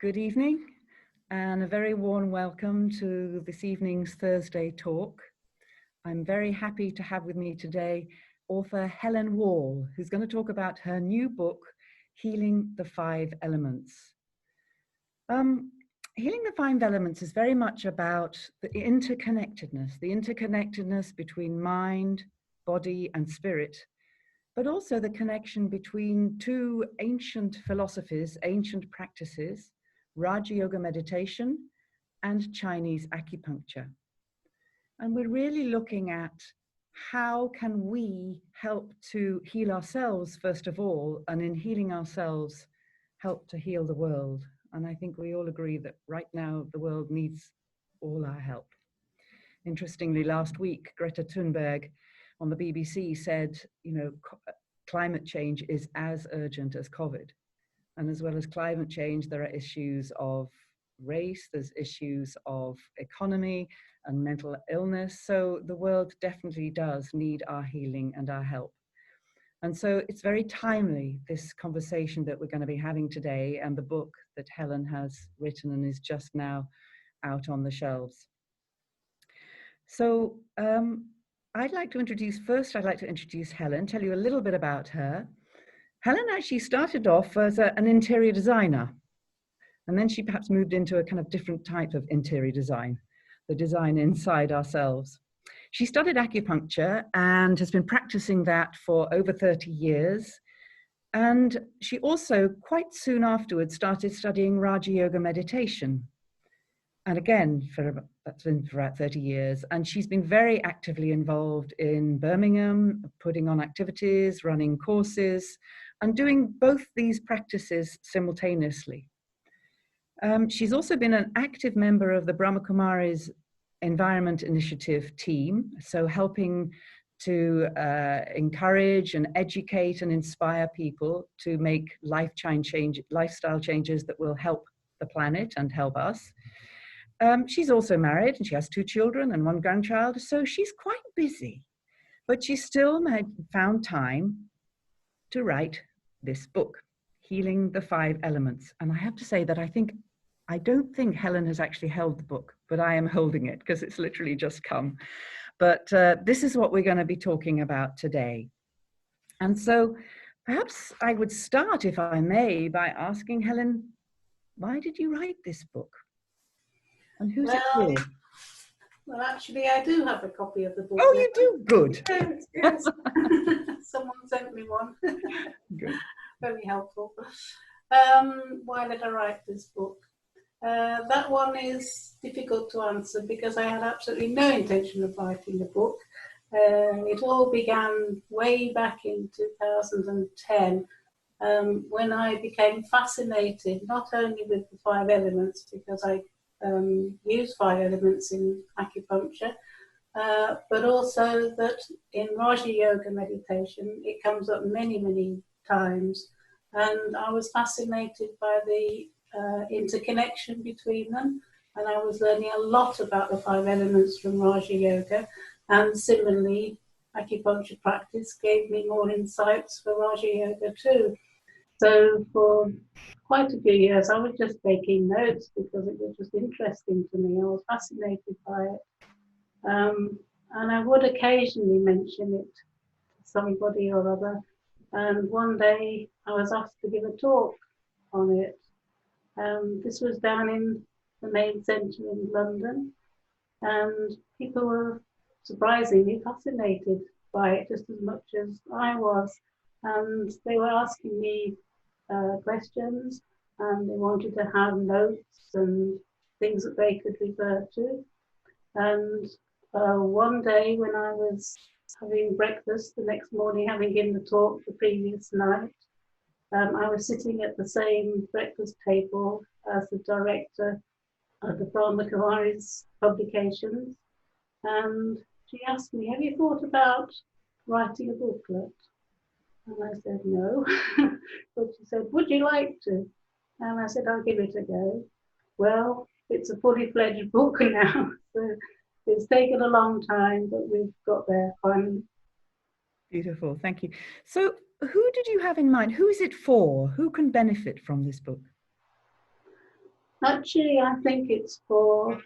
Good evening and a very warm welcome to this evening's Thursday talk. I'm very happy to have with me today author Helen Wall, who's going to talk about her new book, Healing the Five Elements. Healing the Five Elements is very much about the interconnectedness between mind, body and spirit, but also the connection between two ancient philosophies, ancient practices, Raja Yoga meditation and Chinese acupuncture. And we're really looking at how can we help to heal ourselves, first of all, and in healing ourselves, help to heal the world. And I think we all agree that right now the world needs all our help. Interestingly, last week, Greta Thunberg on the BBC said, climate change is as urgent as COVID. And as well as climate change, there are issues of race, there's issues of economy and mental illness. So the world definitely does need our healing and our help. And so it's very timely, this conversation that we're going to be having today, and the book that Helen has written and is just now out on the shelves. So I'd like to introduce Helen, tell you a little bit about her. Helen actually started off as an interior designer, and then she perhaps moved into a kind of different type of interior design, the design inside ourselves. She studied acupuncture and has been practicing that for over 30 years. And she also, quite soon afterwards, started studying Raja Yoga meditation. And again, that's been for about 30 years. And she's been very actively involved in Birmingham, putting on activities, running courses, and doing both these practices simultaneously. She's also been an active member of the Brahma Kumari's Environment Initiative team, so helping to encourage and educate and inspire people to make lifestyle changes that will help the planet and help us. She's also married and she has 2 children and 1 grandchild, so she's quite busy, but she still found time to write this book, Healing the Five Elements. And I have to say that I don't think Helen has actually held the book, but I am holding it because it's literally just come. But this is what we're going to be talking about today. And so perhaps I would start, if I may, by asking Helen, why did you write this book? And who's it for? Well, actually, I do have a copy of the book. Oh, you do? Good. Yes. Someone sent me one. Good. Very helpful. Why did I write this book? That one is difficult to answer because I had absolutely no intention of writing a book. It all began way back in 2010 when I became fascinated not only with the 5 elements, because I use 5 elements in acupuncture, but also that in Raja Yoga meditation it comes up many times, and I was fascinated by the interconnection between them, and I was learning a lot about the 5 elements from Raja Yoga, and similarly acupuncture practice gave me more insights for Raja Yoga too. So for quite a few years, I was just taking notes because it was just interesting to me. I was fascinated by it. And I would occasionally mention it to somebody or other. And one day I was asked to give a talk on it. This was down in the main centre in London. And people were surprisingly fascinated by it just as much as I was. And they were asking me questions, and they wanted to have notes and things that they could refer to. And one day when I was having breakfast the next morning, having given the talk the previous night, I was sitting at the same breakfast table as the director of the Brahma Kumari's publications, and she asked me, "Have you thought about writing a booklet?" And I said, "No." But she said, "Would you like to?" And I said, "I'll give it a go." Well, it's a fully fledged book now. So it's taken a long time, but we've got there finally. Beautiful, thank you. So who did you have in mind? Who is it for? Who can benefit from this book? Actually, I think it's for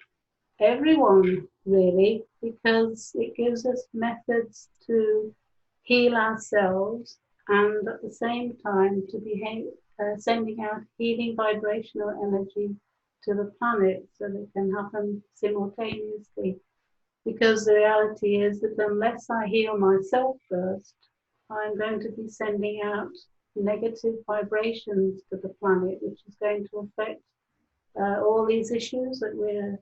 everyone, really, because it gives us methods to heal ourselves and at the same time to behave, sending out healing vibrational energy to the planet so that it can happen simultaneously. Because the reality is that unless I heal myself first, I'm going to be sending out negative vibrations to the planet, which is going to affect all these issues that we're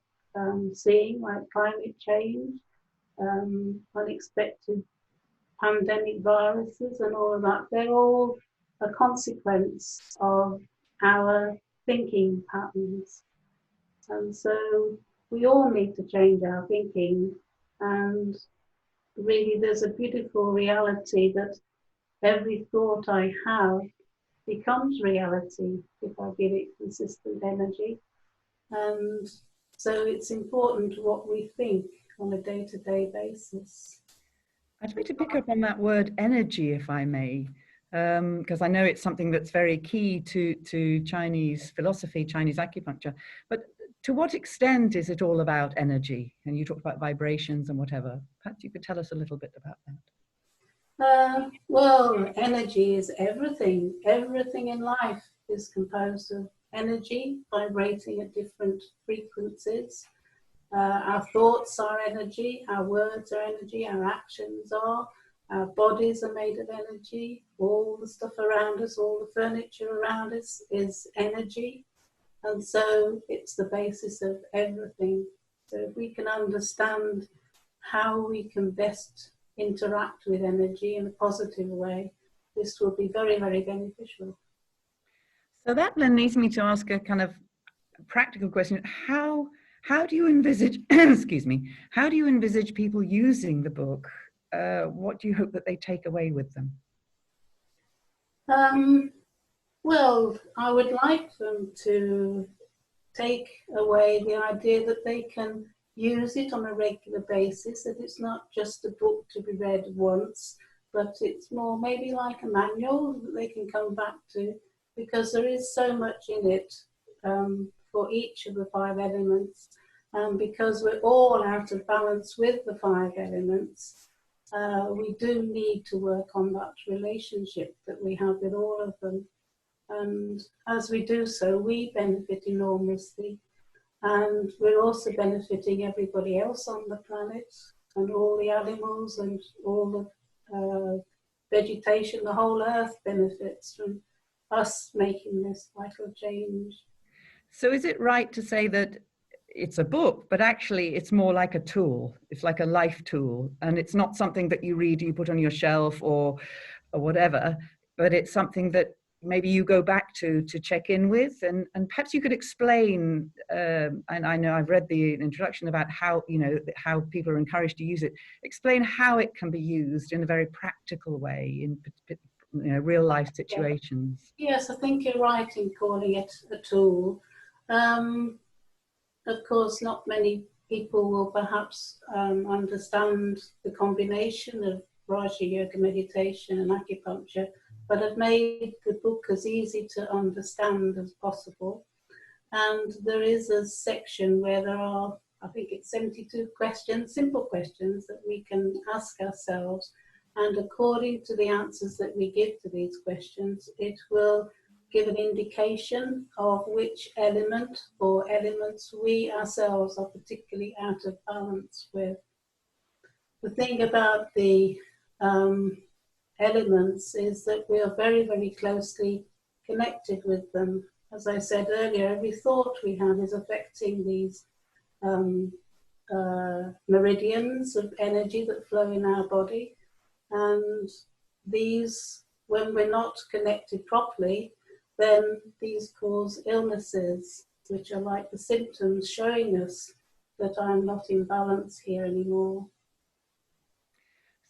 seeing, like climate change, unexpected pandemic viruses, and all of that. They're all a consequence of our thinking patterns. And so we all need to change our thinking. And really, there's a beautiful reality that every thought I have becomes reality if I give it consistent energy. And so it's important what we think on a day-to-day basis. I'd like to pick up on that word energy, if I may, because I know it's something that's very key to Chinese philosophy, Chinese acupuncture. But to what extent is it all about energy? And you talked about vibrations and whatever. Perhaps you could tell us a little bit about that. Well, energy is everything. Everything in life is composed of energy vibrating at different frequencies. Our thoughts are energy, our words are energy, our actions are, our bodies are made of energy, all the stuff around us, all the furniture around us is energy. And so it's the basis of everything. So if we can understand how we can best interact with energy in a positive way, this will be very, very beneficial. So that then leads me to ask a kind of practical question. How do you envisage, excuse me, how do you envisage people using the book? What do you hope that they take away with them? Well, I would like them to take away the idea that they can use it on a regular basis, that it's not just a book to be read once, but it's more maybe like a manual that they can come back to, because there is so much in it for each of the 5 elements. Because we're all out of balance with the 5 elements, we do need to work on that relationship that we have with all of them. And as we do so, we benefit enormously. And we're also benefiting everybody else on the planet, and all the animals and all the vegetation, the whole earth benefits from us making this vital change. So is it right to say that it's a book, but actually it's more like a tool? It's like a life tool, and it's not something that you read, you put on your shelf or whatever, but it's something that maybe you go back to check in with, and perhaps you could explain, and I know I've read the introduction about how, you know, how people are encouraged to use it. Explain how it can be used in a very practical way in, you know, real life situations. Yes, I think you're right in calling it a tool. Of course, not many people will perhaps understand the combination of Raja Yoga meditation and acupuncture, but I've made the book as easy to understand as possible. And there is a section where there are, I think it's 72 questions, simple questions that we can ask ourselves. And according to the answers that we give to these questions, it will give an indication of which element or elements we ourselves are particularly out of balance with. The thing about the elements is that we are very, very closely connected with them. As I said earlier, every thought we have is affecting these meridians of energy that flow in our body. And these, when we're not connected properly, then these cause illnesses, which are like the symptoms showing us that I'm not in balance here anymore.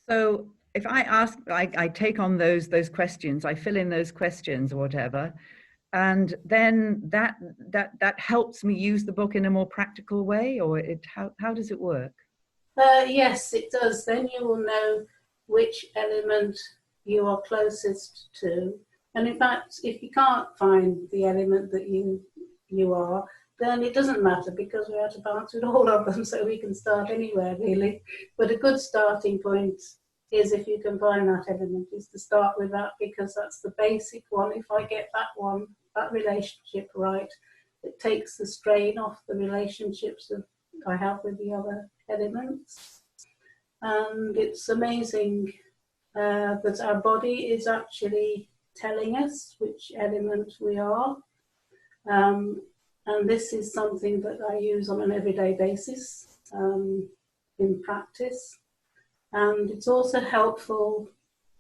So if I ask, I take on those questions, I fill in those questions or whatever, and then that helps me use the book in a more practical way, or how does it work? Yes, it does. Then you will know which element you are closest to. And in fact, if you can't find the element that you are, then it doesn't matter because we're out of balance with all of them, so we can start anywhere really. But a good starting point is, if you combine that element, is to start with that, because that's the basic one. If I get that one, that relationship right, it takes the strain off the relationships that I have with the other elements. And it's amazing that our body is actually telling us which element we are. And this is something that I use on an everyday basis in practice. And it's also helpful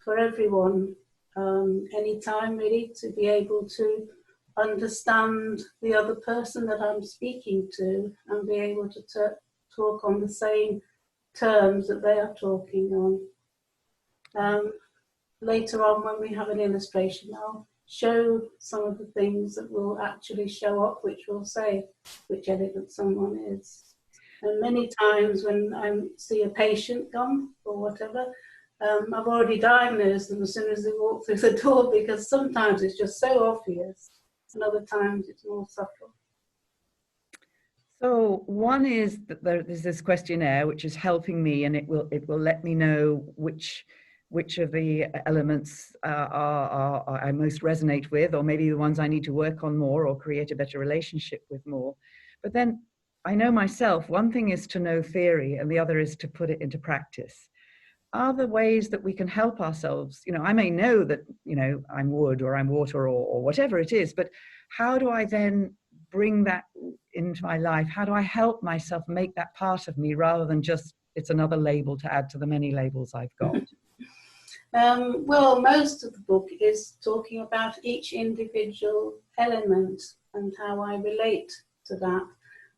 for everyone, anytime really, to be able to understand the other person that I'm speaking to and be able to talk on the same terms that they are talking on. Later on, when we have an illustration, I'll show some of the things that will actually show up, which will say which element someone is. And many times when I see a patient come or whatever, I've already diagnosed them as soon as they walk through the door, because sometimes it's just so obvious, and other times it's more subtle. So one is that there's this questionnaire which is helping me, and it will let me know which of the elements I most resonate with, or maybe the ones I need to work on more or create a better relationship with more. But then I know myself, one thing is to know theory and the other is to put it into practice. Are there ways that we can help ourselves? You know, I may know that, you know, I'm wood or I'm water or whatever it is, but how do I then bring that into my life? How do I help myself make that part of me, rather than just it's another label to add to the many labels I've got? Well, most of the book is talking about each individual element and how I relate to that.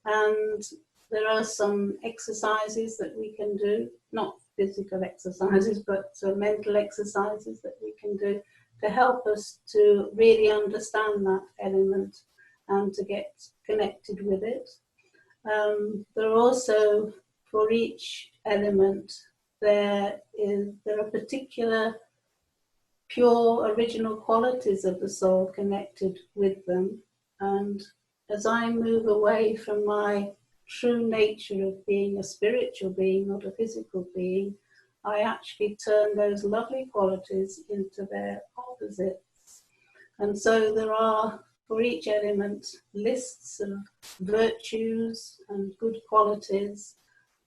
And there are some exercises that we can do, not physical exercises, but mental exercises that we can do to help us to really understand that element and to get connected with it. There are also, for each element, there are particular pure original qualities of the soul connected with them. And as I move away from my true nature of being a spiritual being, not a physical being, I actually turn those lovely qualities into their opposites. And so there are, for each element, lists of virtues and good qualities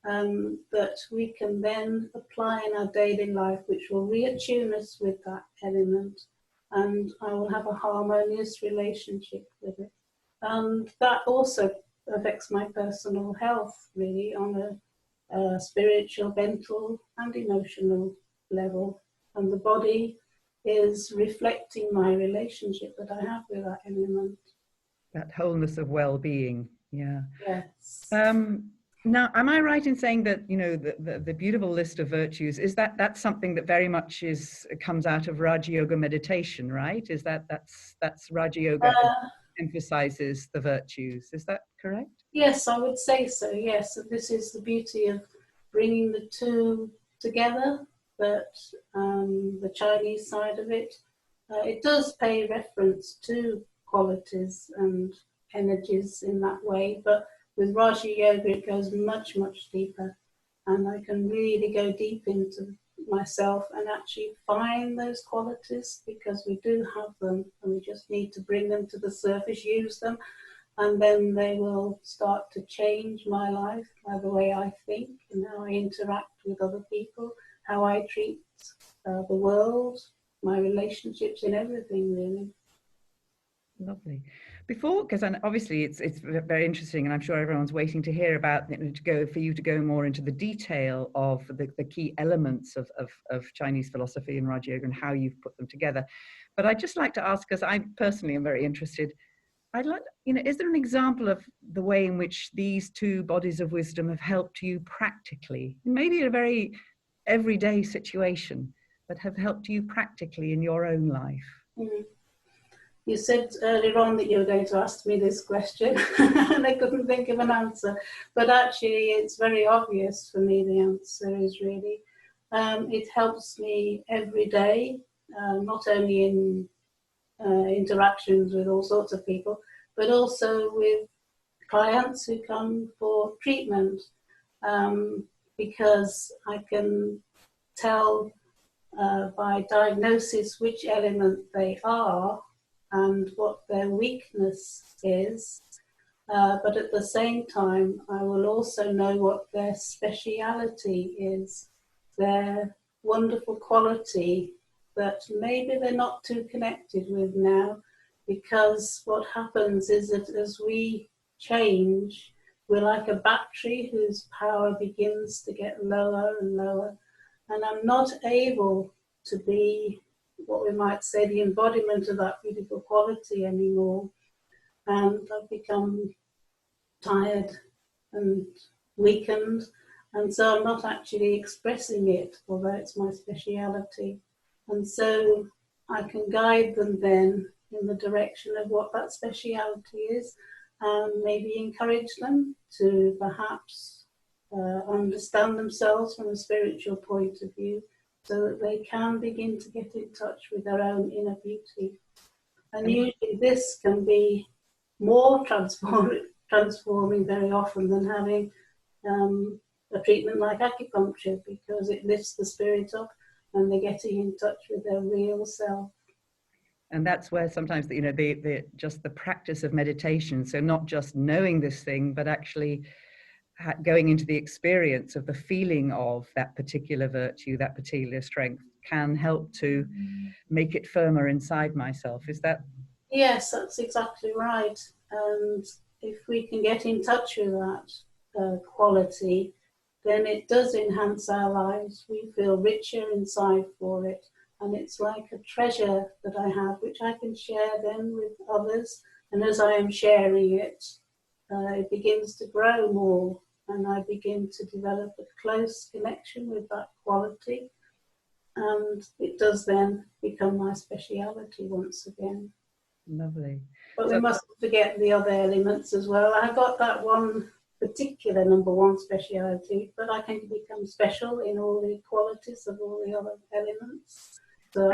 that we can then apply in our daily life, which will reattune us with that element, and I will have a harmonious relationship with it. And that also affects my personal health, really, on a spiritual, mental, and emotional level. And the body is reflecting my relationship that I have with that element. That wholeness of well-being, yeah. Yes. Now, am I right in saying that, you know, the beautiful list of virtues, is that's something that very much comes out of Raja Yoga meditation, right? Is that's Raja Yoga emphasizes the virtues? Is that correct? Yes, I would say so. Yes, this is the beauty of bringing the two together. That the Chinese side of it, it does pay reference to qualities and energies in that way, but with Raja Yoga, it goes much, much deeper. And I can really go deep into myself and actually find those qualities, because we do have them and we just need to bring them to the surface, use them, and then they will start to change my life by the way I think and how I interact with other people, how I treat the world, my relationships, in everything, really. Lovely. Before, because obviously it's very interesting, and I'm sure everyone's waiting to hear about, you know, for you to go more into the detail of the key elements of Chinese philosophy and Raja Yoga and how you've put them together. But I'd just like to ask, because I personally am very interested, I'd like, you know, is there an example of the way in which these two bodies of wisdom have helped you practically, maybe in a very everyday situation, but have helped you practically in your own life? Mm. You said earlier on that you were going to ask me this question, and I couldn't think of an answer. But actually, it's very obvious for me. The answer is really, it helps me every day, not only in interactions with all sorts of people, but also with clients who come for treatment, because I can tell by diagnosis which element they are and what their weakness is. But at the same time, I will also know what their speciality is, their wonderful quality that maybe they're not too connected with now, because what happens is that as we change, we're like a battery whose power begins to get lower and lower, and I'm not able to be what we might say the embodiment of that beautiful quality anymore, and I've become tired and weakened, and so I'm not actually expressing it, although it's my speciality. And so I can guide them then in the direction of what that speciality is, and maybe encourage them to perhaps understand themselves from a spiritual point of view, so that they can begin to get in touch with their own inner beauty. And usually this can be more transforming very often than having a treatment like acupuncture, because it lifts the spirit up and they're getting in touch with their real self. And that's where sometimes, you know, just the practice of meditation, so not just knowing this thing, but actually going into the experience of the feeling of that particular virtue, that particular strength, can help to make it firmer inside myself. Is that? Yes, that's exactly right. And if we can get in touch with that quality, then it does enhance our lives. We feel richer inside for it. And it's like a treasure that I have, which I can share then with others. And as I am sharing it, it begins to grow more. And I begin to develop a close connection with that quality. And it does then become my speciality once again. Lovely. But we mustn't forget the other elements as well. I got that one particular number one speciality, but I can become special in all the qualities of all the other elements. So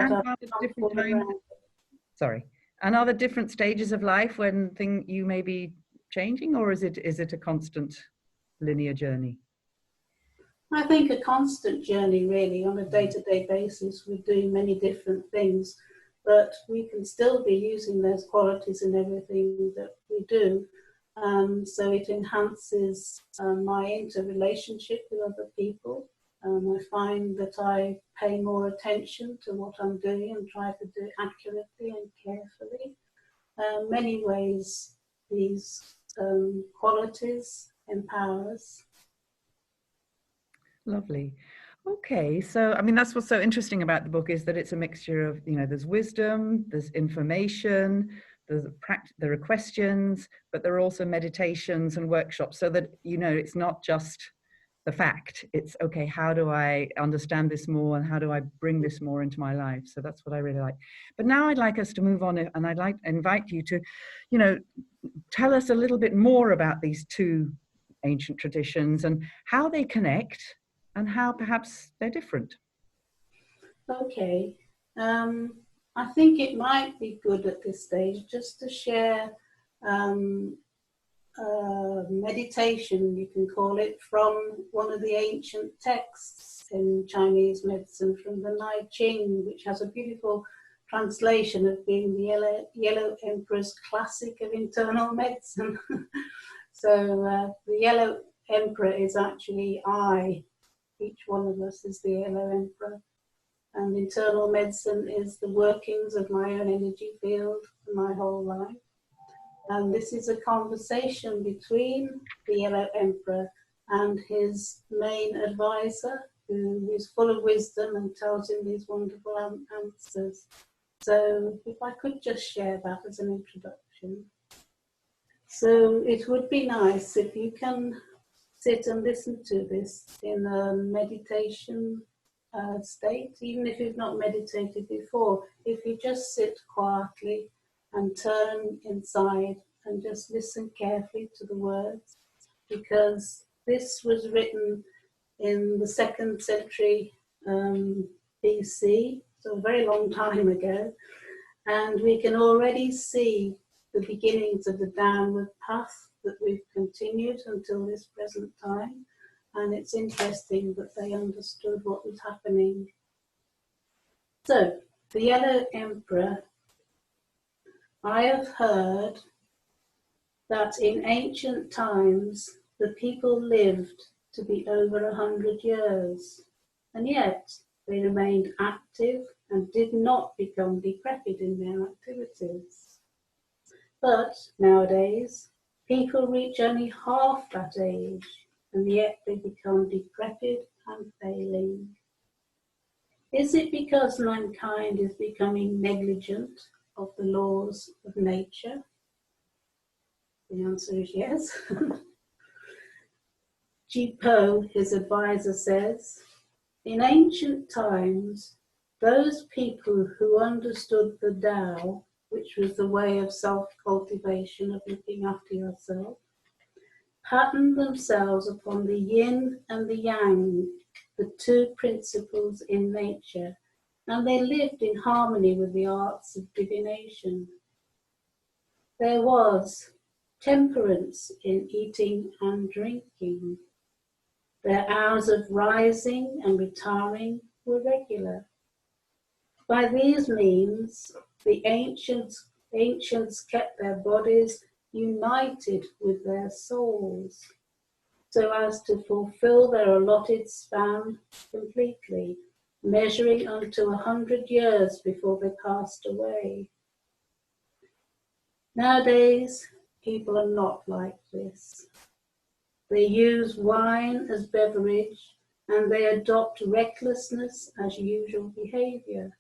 and are there different stages of life when you may be changing, or is it a constant linear journey? I think a constant journey, really, on a day-to-day basis. We're doing many different things, but we can still be using those qualities in everything that we do. So it enhances my interrelationship with other people. I find that I pay more attention to what I'm doing and try to do it accurately and carefully. Many ways these qualities empower us. Lovely. Okay, so I mean, that's what's so interesting about the book, is that it's a mixture of, you know, there's wisdom, there's information, there are questions, but there are also meditations and workshops, so that, you know, it's not just the fact, it's okay, how do I understand this more, and how do I bring this more into my life? So that's what I really like. But now I'd like us to move on, and I'd like to invite you to, you know, tell us a little bit more about these two ancient traditions and how they connect and how perhaps they're different. Okay. I think it might be good at this stage just to share meditation, you can call it, from one of the ancient texts in Chinese medicine, from the I Ching, which has a beautiful translation of being the Yellow Emperor's classic of internal medicine. So the Yellow Emperor is actually I. Each one of us is the Yellow Emperor. And internal medicine is the workings of my own energy field for my whole life. And this is a conversation between the Yellow Emperor and his main advisor, who is full of wisdom and tells him these wonderful answers. So if I could just share that as an introduction. So it would be nice if you can sit and listen to this in a meditation state, even if you've not meditated before. If you just sit quietly and turn inside and just listen carefully to the words, because this was written in the 2nd century BC, so a very long time ago, and we can already see the beginnings of the downward path that we've continued until this present time. And it's interesting that they understood what was happening. So, the Yellow Emperor, I have heard that in ancient times the people lived to be over 100 years, and yet they remained active and did not become decrepit in their activities. But nowadays, people reach only half that age, and yet they become decrepit and failing. Is it because mankind is becoming negligent of the laws of nature? The answer is yes. Ji Po, his advisor, says, in ancient times, those people who understood the Tao, which was the way of self-cultivation, of looking after yourself, patterned themselves upon the yin and the yang, the two principles in nature, and they lived in harmony with the arts of divination. There was temperance in eating and drinking. Their hours of rising and retiring were regular. By these means, the ancients kept their bodies united with their souls, so as to fulfill their allotted span completely, measuring unto 100 years before they passed away. Nowadays, people are not like this. They use wine as beverage, and they adopt recklessness as usual behavior.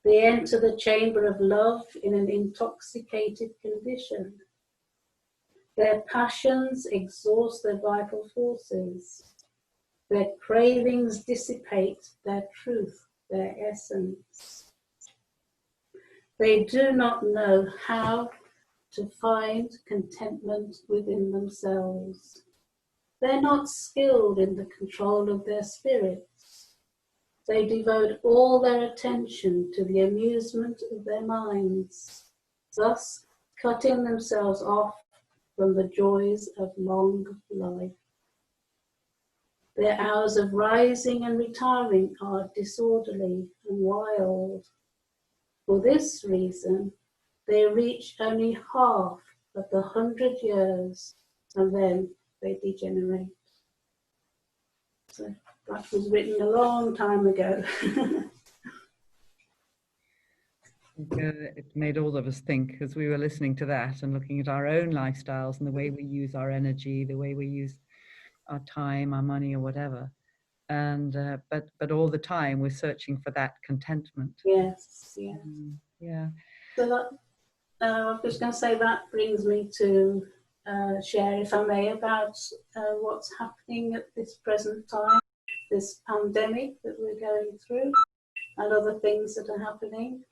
They enter the chamber of love in an intoxicated condition. Their passions exhaust their vital forces. Their cravings dissipate their truth, their essence. They do not know how to find contentment within themselves. They're not skilled in the control of their spirits. They devote all their attention to the amusement of their minds, thus cutting themselves off from the joys of long life. Their hours of rising and retiring are disorderly and wild. For this reason, they reach only half of the 100 years, and then they degenerate. So that was written a long time ago. It made all of us think as we were listening to that and looking at our own lifestyles and the way we use our energy, the way we use our time, our money, or whatever. And but all the time we're searching for that contentment. Yes, yeah. Yeah. So that, I was just going to say that brings me to share, if I may, about what's happening at this present time, this pandemic that we're going through, and other things that are happening.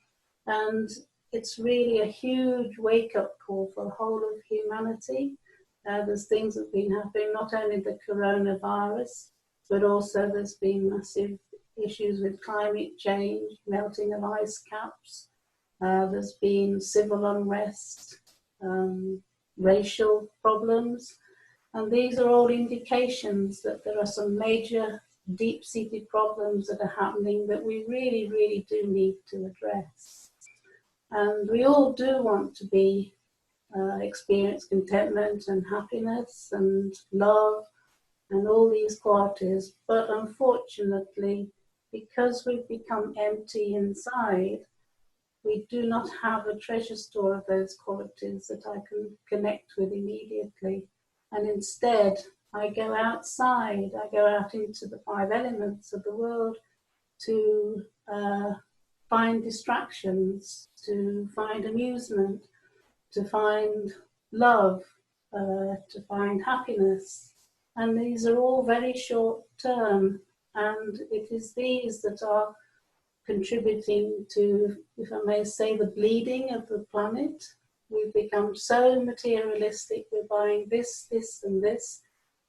And it's really a huge wake-up call for the whole of humanity. There's things that have been happening, not only the coronavirus, but also there's been massive issues with climate change, melting of ice caps. There's been civil unrest, racial problems, and these are all indications that there are some major deep-seated problems that are happening that we really, really do need to address. And we all do want to be experience contentment and happiness and love and all these qualities, but unfortunately, because we've become empty inside, we do not have a treasure store of those qualities that I can connect with immediately. And instead, I go outside, I go out into the 5 elements of the world to find distractions, to find amusement, to find love, to find happiness. And these are all very short term, and it is these that are contributing to, if I may say, the bleeding of the planet. We've become so materialistic. We're buying this, this, and this.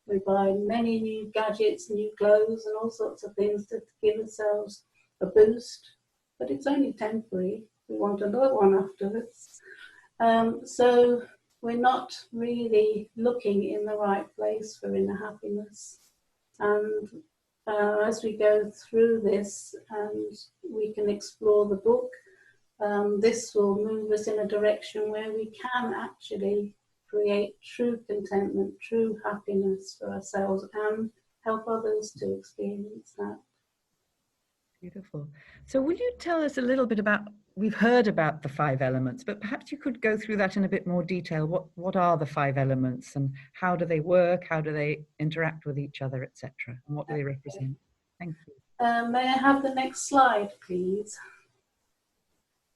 We're buying many new gadgets, new clothes, and all sorts of things to give ourselves a boost. But it's only temporary. We want another one afterwards. So we're not really looking in the right place for inner happiness. And as we go through this and we can explore the book, this will move us in a direction where we can actually create true contentment, true happiness for ourselves and help others to experience that. Beautiful. So will you tell us a little bit about, we've heard about the 5 elements, but perhaps you could go through that in a bit more detail. What are the 5 elements and how do they work? How do they interact with each other, etc.? And what do they represent? Thank you. May I have the next slide, please?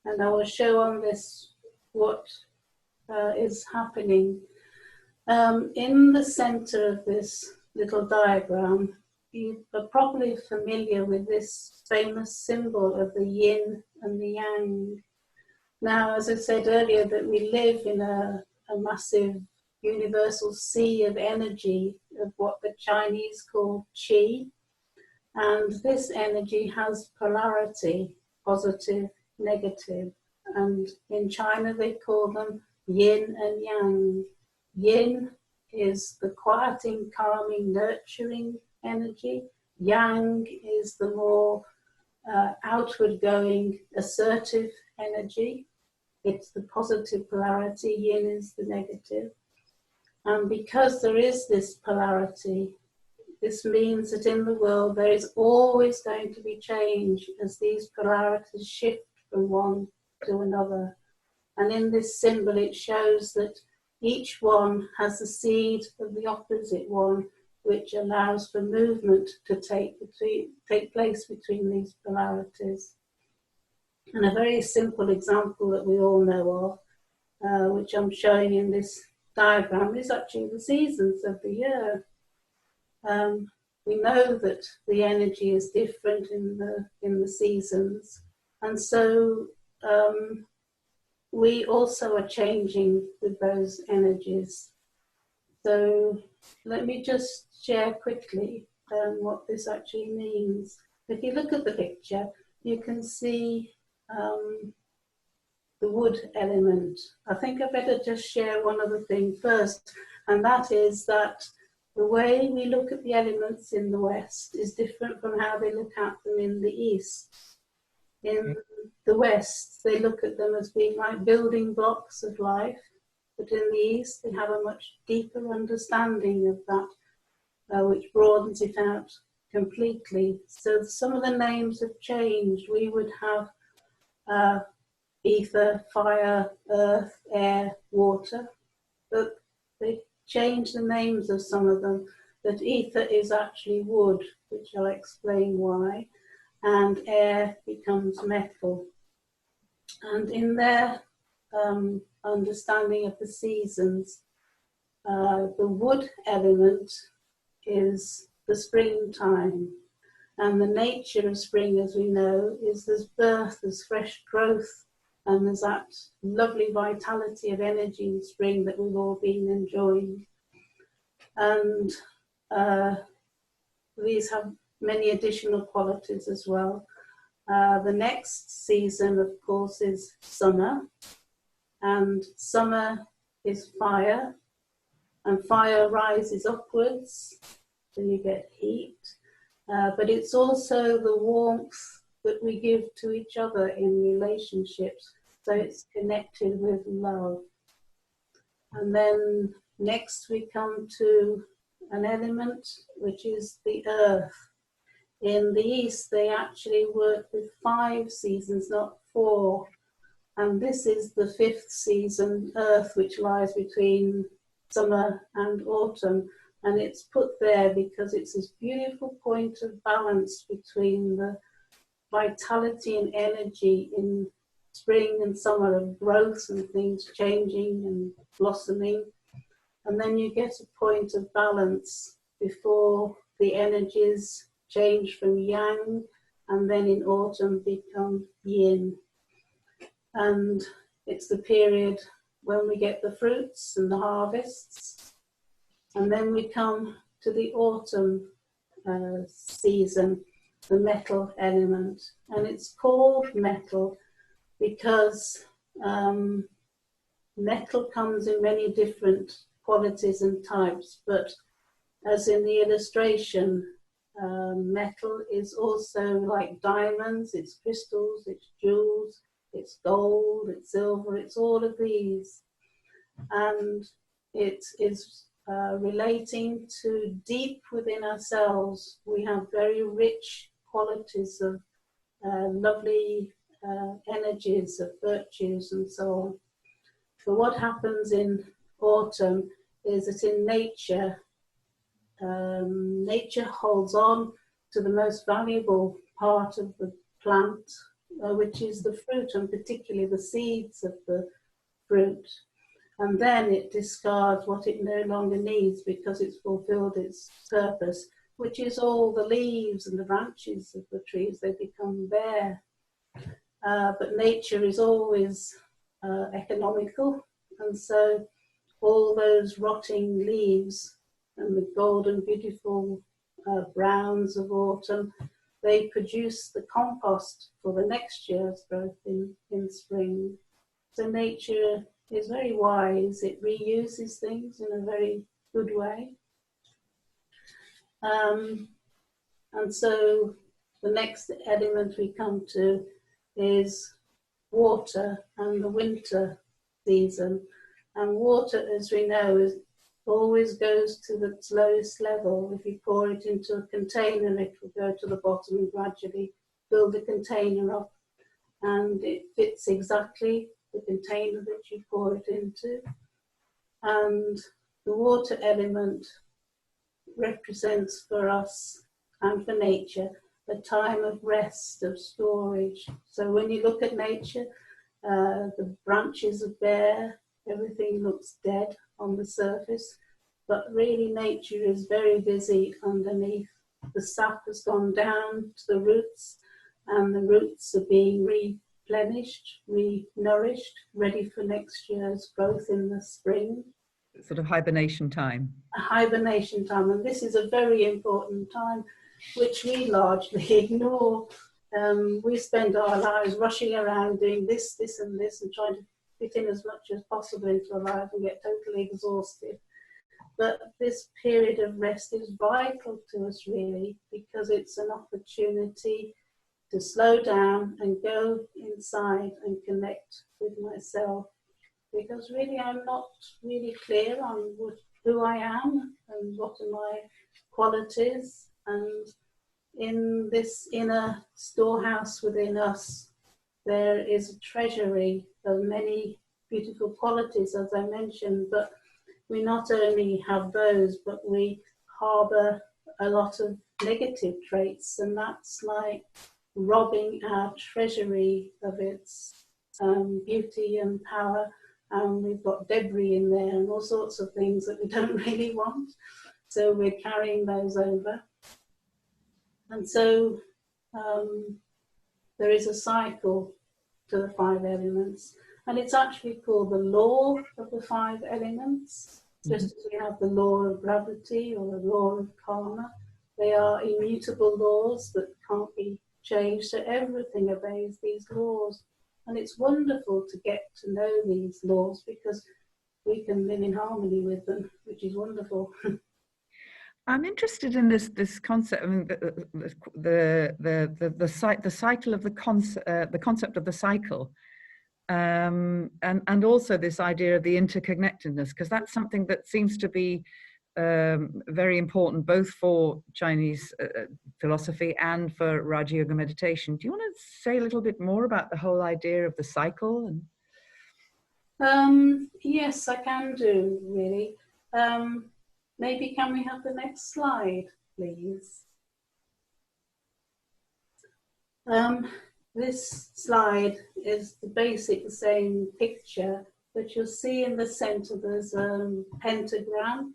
And I will show on this what is happening. In the center of this little diagram, you are probably familiar with this famous symbol of the yin and the yang. Now, as I said earlier, that we live in a massive universal sea of energy, of what the Chinese call qi. And this energy has polarity, positive, negative. And in China, they call them yin and yang. Yin is the quieting, calming, nurturing energy. Yang is the more outward going, assertive energy. It's the positive polarity. Yin is the negative. And because there is this polarity, this means that in the world there is always going to be change as these polarities shift from one to another. And in this symbol it shows that each one has the seed of the opposite one, which allows for movement to take place between these polarities. And a very simple example that we all know of, which I'm showing in this diagram, is actually the seasons of the year. We know that the energy is different in the seasons, and so we also are changing with those energies. So let me just share quickly what this actually means. If you look at the picture, you can see the wood element. I think I better just share one other thing first, and that is that the way we look at the elements in the West is different from how they look at them in the East. In the West, they look at them as being like building blocks of life, but in the East, they have a much deeper understanding of that, which broadens it out completely. So some of the names have changed. We would have ether, fire, earth, air, water, but they change the names of some of them, that ether is actually wood, which I'll explain why, and air becomes metal. And in their understanding of the seasons, the wood element is the springtime. And the nature of spring, as we know, is there's birth, there's fresh growth, and there's that lovely vitality of energy in spring that we've all been enjoying. And these have many additional qualities as well. The next season, of course, is summer. And summer is fire. And fire rises upwards, so you get heat. But it's also the warmth that we give to each other in relationships. So it's connected with love. And then next we come to an element which is the earth. In the East, they actually work with 5 seasons, not 4. And this is the 5th season, earth, which lies between summer and autumn. And it's put there because it's this beautiful point of balance between the vitality and energy in spring and summer of growth and things changing and blossoming. And then you get a point of balance before the energies change from yang and then in autumn become yin. And it's the period when we get the fruits and the harvests. And then we come to the autumn season, the metal element. And it's called metal because Metal comes in many different qualities and types, but as in the illustration, metal is also like diamonds, it's crystals, it's jewels, it's gold, it's silver, it's all of these. And it is relating to deep within ourselves. We have very rich qualities of lovely energies, of virtues, and so on. But what happens in autumn is that in nature, nature holds on to the most valuable part of the plant, which is the fruit, and particularly the seeds of the fruit. And then it discards what it no longer needs because it's fulfilled its purpose, which is all the leaves and the branches of the trees. They become bare. But nature is always economical, and so all those rotting leaves and the golden, beautiful browns of autumn, they produce the compost for the next year's growth in spring. So nature is very wise. It reuses things in a very good way. And so the next element we come to is water and the winter season. And water, as we know, always goes to the lowest level. If you pour it into a container, it will go to the bottom and gradually fill the container up. And it fits exactly the container that you pour it into. And the water element represents for us and for nature a time of rest, of storage. So when you look at nature, the branches are bare, everything looks dead on the surface, but really nature is very busy underneath. The sap has gone down to the roots, and the roots are being replenished, re-nourished, ready for next year's growth in the spring. Sort of hibernation time. A hibernation time, and this is a very important time which we largely ignore. We spend our lives rushing around doing this, this and this, and trying to fit in as much as possible into our life and get totally exhausted. But this period of rest is vital to us, really, because it's an opportunity to slow down and go inside and connect with myself. Because really I'm not really clear on who I am and what are my qualities. And in this inner storehouse within us, there is a treasury of many beautiful qualities, as I mentioned, but we not only have those, but we harbour a lot of negative traits, and that's like robbing our treasury of its beauty and power. And we've got debris in there and all sorts of things that we don't really want. So we're carrying those over. And so there is a cycle to the 5 elements. And it's actually called the law of the 5 elements. Just as we have the law of gravity or the law of karma. They are immutable laws that can't be changed. So everything obeys these laws. And it's wonderful to get to know these laws because we can live in harmony with them, which is wonderful. I'm interested in this concept. I mean, the cycle of the concept of the cycle, and also this idea of the interconnectedness, because that's something that seems to be very important both for Chinese philosophy and for Raja Yoga meditation. Do you want to say a little bit more about the whole idea of the cycle? Yes, I can do, really. Maybe can we have the next slide, please? This slide is the basic same picture, but you'll see in the center there's a pentagram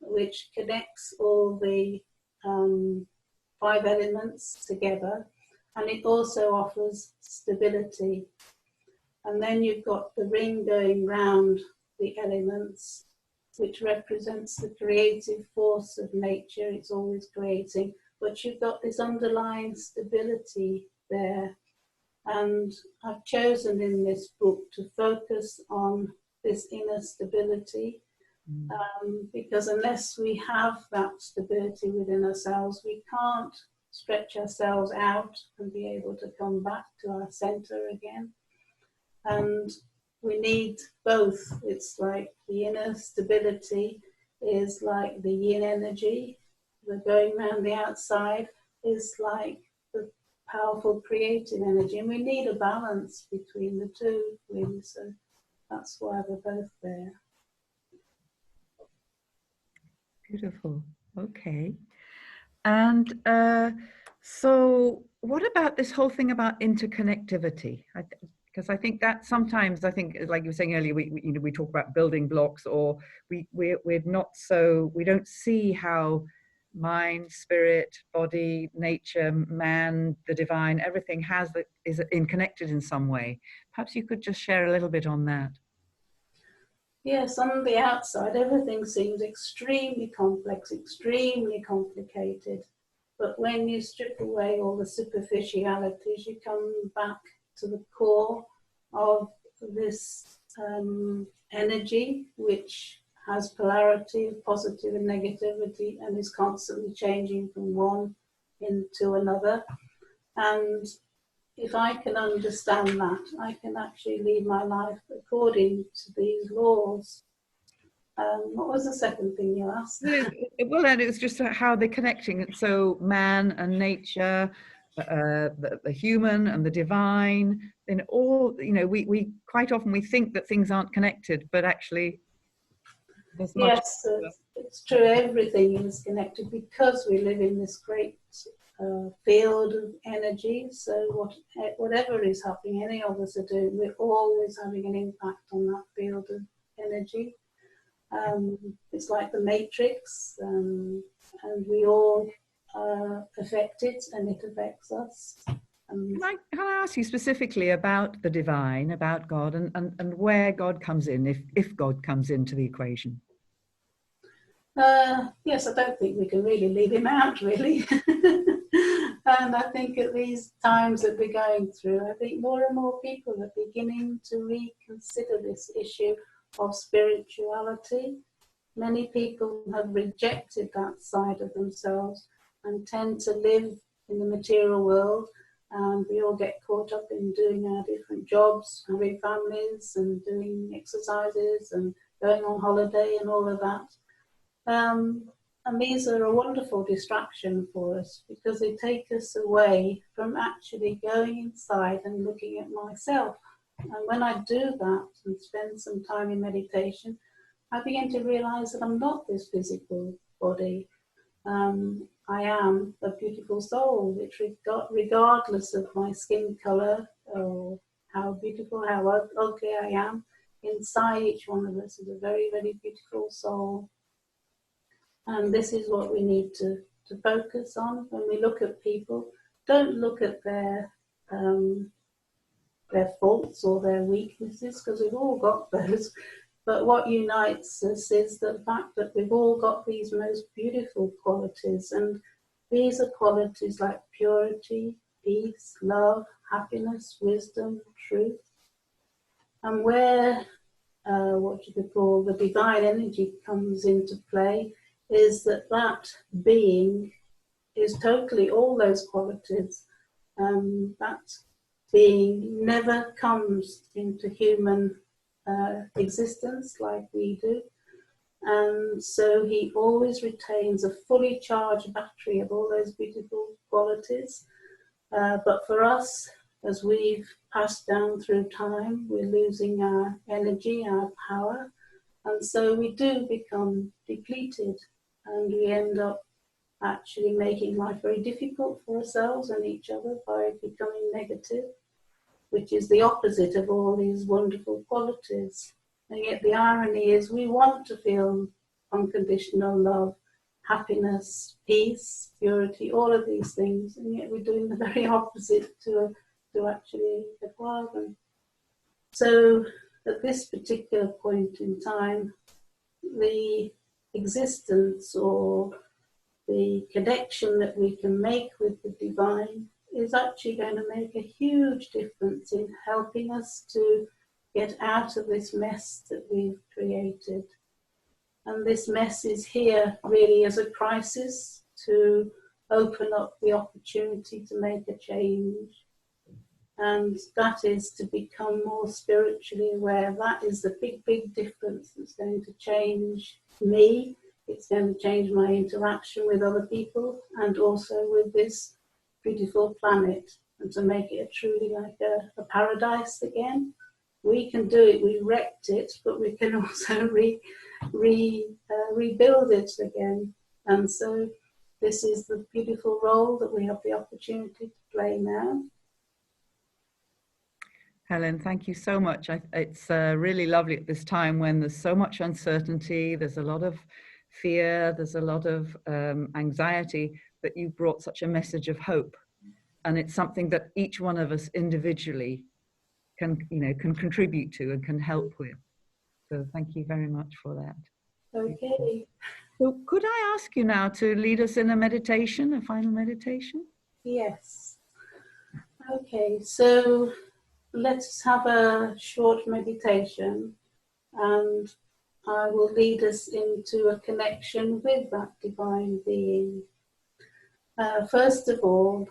which connects all the 5 elements together, and it also offers stability. And then you've got the ring going round the elements, which represents the creative force of nature. It's always creating, but you've got this underlying stability there. And I've chosen in this book to focus on this inner stability. Because unless we have that stability within ourselves, we can't stretch ourselves out and be able to come back to our center again. And we need both. It's like the inner stability is like the yin energy, the going around the outside is like the powerful creative energy, and we need a balance between the two, really. So that's why they're both there. Beautiful. Okay. And so what about this whole thing about interconnectivity? Because I think that sometimes, I think, like you were saying earlier, we talk about building blocks, or we don't see how mind, spirit, body, nature, man, the divine, everything is connected in some way. Perhaps you could just share a little bit on that. Yes, on the outside, everything seems extremely complex, extremely complicated. But when you strip away all the superficialities, you come back to the core of this energy, which has polarity, positive and negativity, and is constantly changing from one into another. And if I can understand that, I can actually lead my life according to these laws. What was the second thing you asked? Well, and it was just how they're connecting. So man and nature, the human and the divine, and all, we quite often we think that things aren't connected, but actually there's much. Yes, it's true. Everything is connected because we live in this great field of energy. So whatever is happening, any of us are doing, we're always having an impact on that field of energy. It's like the matrix, and we all affect it, and it affects us. Can I ask you specifically about the divine, about God, and where God comes in, if God comes into the equation? Yes, I don't think we can really leave him out, really. And I think at these times that we're going through, I think more and more people are beginning to reconsider this issue of spirituality. Many people have rejected that side of themselves and tend to live in the material world, and we all get caught up in doing our different jobs, having families and doing exercises and going on holiday and all of that. And these are a wonderful distraction for us because they take us away from actually going inside and looking at myself. And when I do that and spend some time in meditation, I begin to realize that I'm not this physical body. I am a beautiful soul, which regardless of my skin color or how beautiful, how ugly I am, inside each one of us is a very, very beautiful soul. And this is what we need to focus on when we look at people. Don't look at their faults or their weaknesses, because we've all got those. But what unites us is the fact that we've all got these most beautiful qualities. And these are qualities like purity, peace, love, happiness, wisdom, truth. And where, what you could call the divine energy comes into play is that being is totally all those qualities. That being never comes into human existence like we do. And so he always retains a fully charged battery of all those beautiful qualities. But for us, as we've passed down through time, we're losing our energy, our power. And so we do become depleted, and we end up actually making life very difficult for ourselves and each other by becoming negative, which is the opposite of all these wonderful qualities. And yet the irony is we want to feel unconditional love, happiness, peace, purity, all of these things, and yet we're doing the very opposite to actually acquire them. So at this particular point in time, the existence or the connection that we can make with the divine is actually going to make a huge difference in helping us to get out of this mess that we've created. And this mess is here really as a crisis to open up the opportunity to make a change. And that is to become more spiritually aware. That is the big, big difference that's going to change me. It's going to change my interaction with other people and also with this beautiful planet, and to make it truly like a paradise again. We can do it, we wrecked it, but we can also rebuild it again. And so this is the beautiful role that we have the opportunity to play now. Helen, thank you so much. It's really lovely at this time when there's so much uncertainty, there's a lot of fear, there's a lot of anxiety, that you brought such a message of hope. And it's something that each one of us individually can contribute to and can help with. So thank you very much for that. Okay. So could I ask you now to lead us in a meditation, a final meditation? Yes. Okay, so let's have a short meditation, and I will lead us into a connection with that divine being. First of all,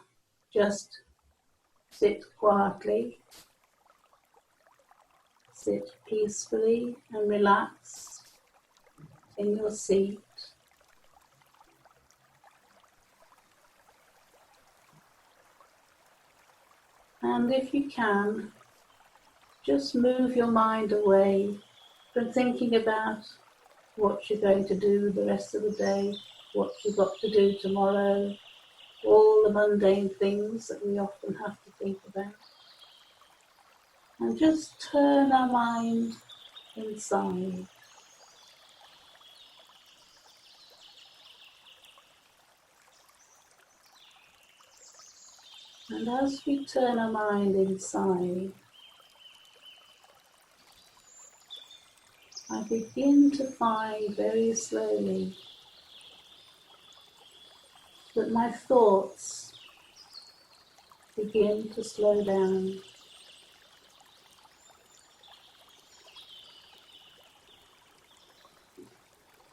just sit quietly, sit peacefully and relaxed in your seat. And if you can, just move your mind away from thinking about what you're going to do the rest of the day, what you've got to do tomorrow, all the mundane things that we often have to think about. And just turn our mind inside. And as we turn our mind inside, I begin to find very slowly that my thoughts begin to slow down.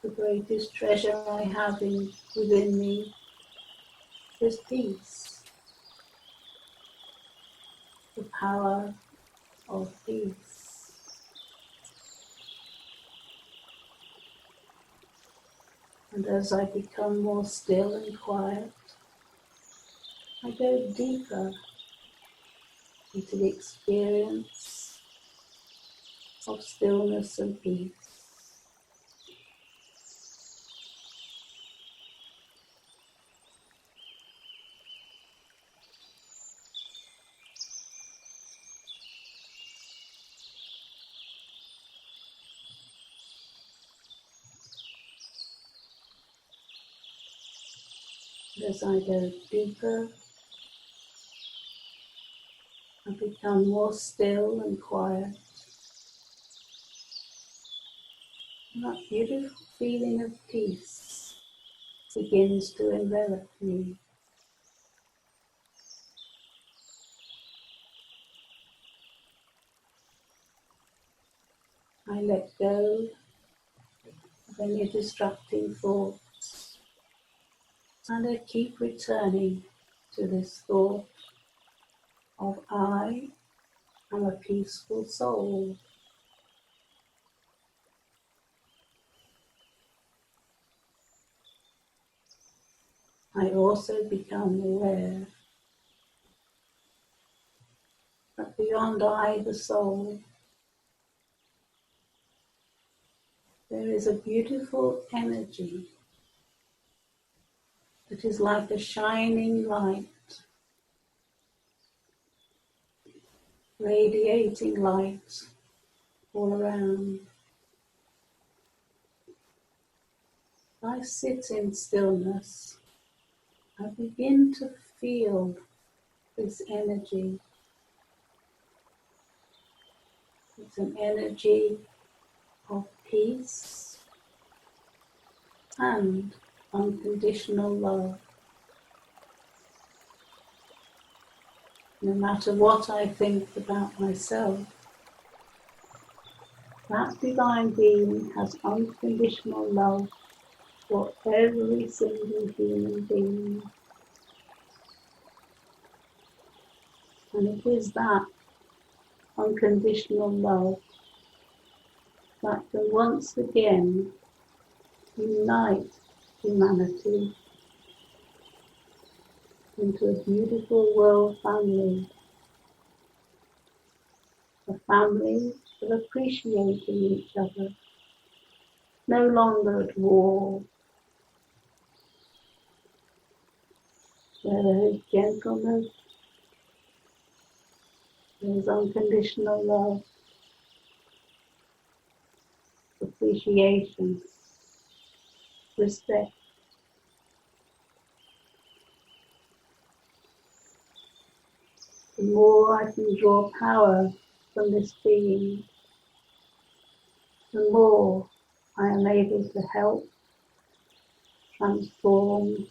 The greatest treasure I have within me is peace, the power of peace. And as I become more still and quiet, I go deeper into the experience of stillness and peace. As I go deeper, I become more still and quiet. And that beautiful feeling of peace begins to envelop me. I let go of any distracting thoughts, and I keep returning to this thought of I am a peaceful soul. I also become aware that beyond I, the soul, there is a beautiful energy that is like a shining light, radiating light all around. I sit in stillness. I begin to feel this energy. It's an energy of peace and unconditional love. No matter what I think about myself, That divine being has unconditional love for every single human being. And it is that unconditional love that can once again unite humanity into a beautiful world family. A family of appreciating each other, no longer at war, where there is gentleness, there is unconditional love, appreciation, respect. The more I can draw power from this being, the more I am able to help transform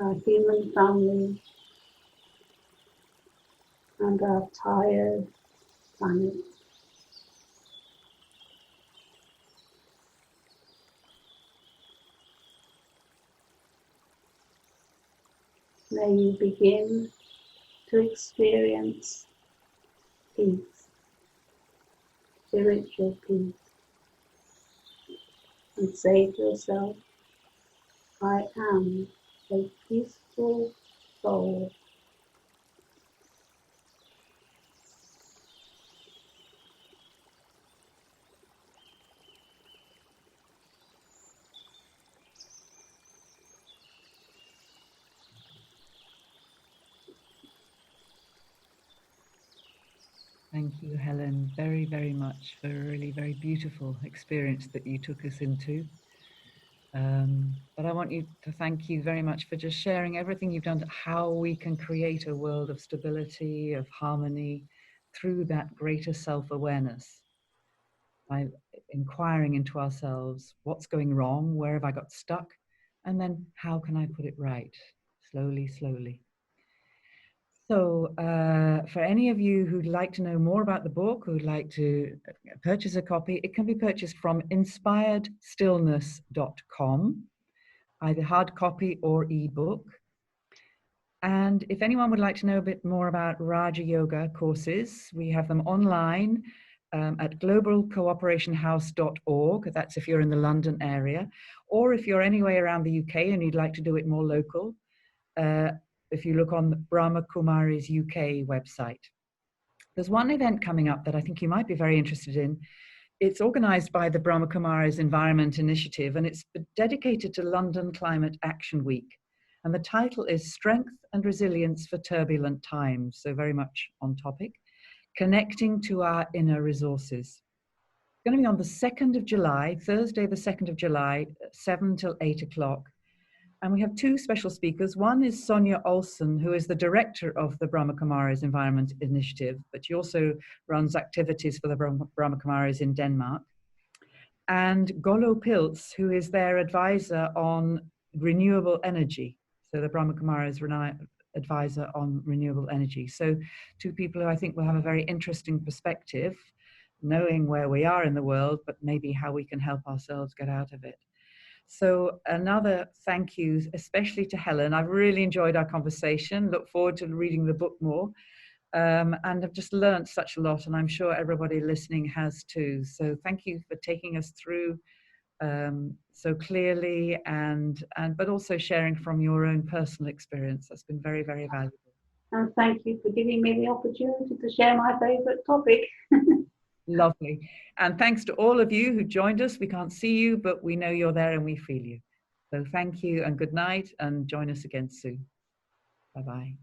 our human family and our tired planet. May you begin to experience peace, spiritual peace, and say to yourself, I am a peaceful soul. Thank you, Helen, very, very much for a really very beautiful experience that you took us into. But I want you to thank you very much for just sharing everything you've done, how we can create a world of stability, of harmony, through that greater self-awareness, by inquiring into ourselves, what's going wrong, where have I got stuck, and then how can I put it right, slowly, slowly. So for any of you who'd like to know more about the book, who'd like to purchase a copy, it can be purchased from inspiredstillness.com, either hard copy or ebook. And if anyone would like to know a bit more about Raja Yoga courses, we have them online at globalcooperationhouse.org. That's if you're in the London area, or if you're anywhere around the UK and you'd like to do it more local, if you look on the Brahma Kumari's UK website. There's one event coming up that I think you might be very interested in. It's organized by the Brahma Kumari's Environment Initiative, and it's dedicated to London Climate Action Week. And the title is Strength and Resilience for Turbulent Times, so very much on topic, connecting to our inner resources. It's going to be on the 2nd of July, Thursday the 2nd of July, 7 till 8 o'clock. And we have two special speakers. One is Sonia Olsen, who is the director of the Brahma Kumari's Environment Initiative, but she also runs activities for the Brahma Kumaris in Denmark. And Golo Pilz, who is their advisor on renewable energy. So the Brahma Kumaris advisor on renewable energy. So two people who I think will have a very interesting perspective, knowing where we are in the world, but maybe how we can help ourselves get out of it. So another thank you, especially to Helen. I've really enjoyed our conversation. Look forward to reading the book more. And I've just learned such a lot, and I'm sure everybody listening has too. So thank you for taking us through so clearly, but also sharing from your own personal experience. That's been very, very valuable. And thank you for giving me the opportunity to share my favourite topic. Lovely. And thanks to all of you who joined us. We can't see you, but we know you're there and we feel you. So thank you and good night, and join us again soon. Bye-bye.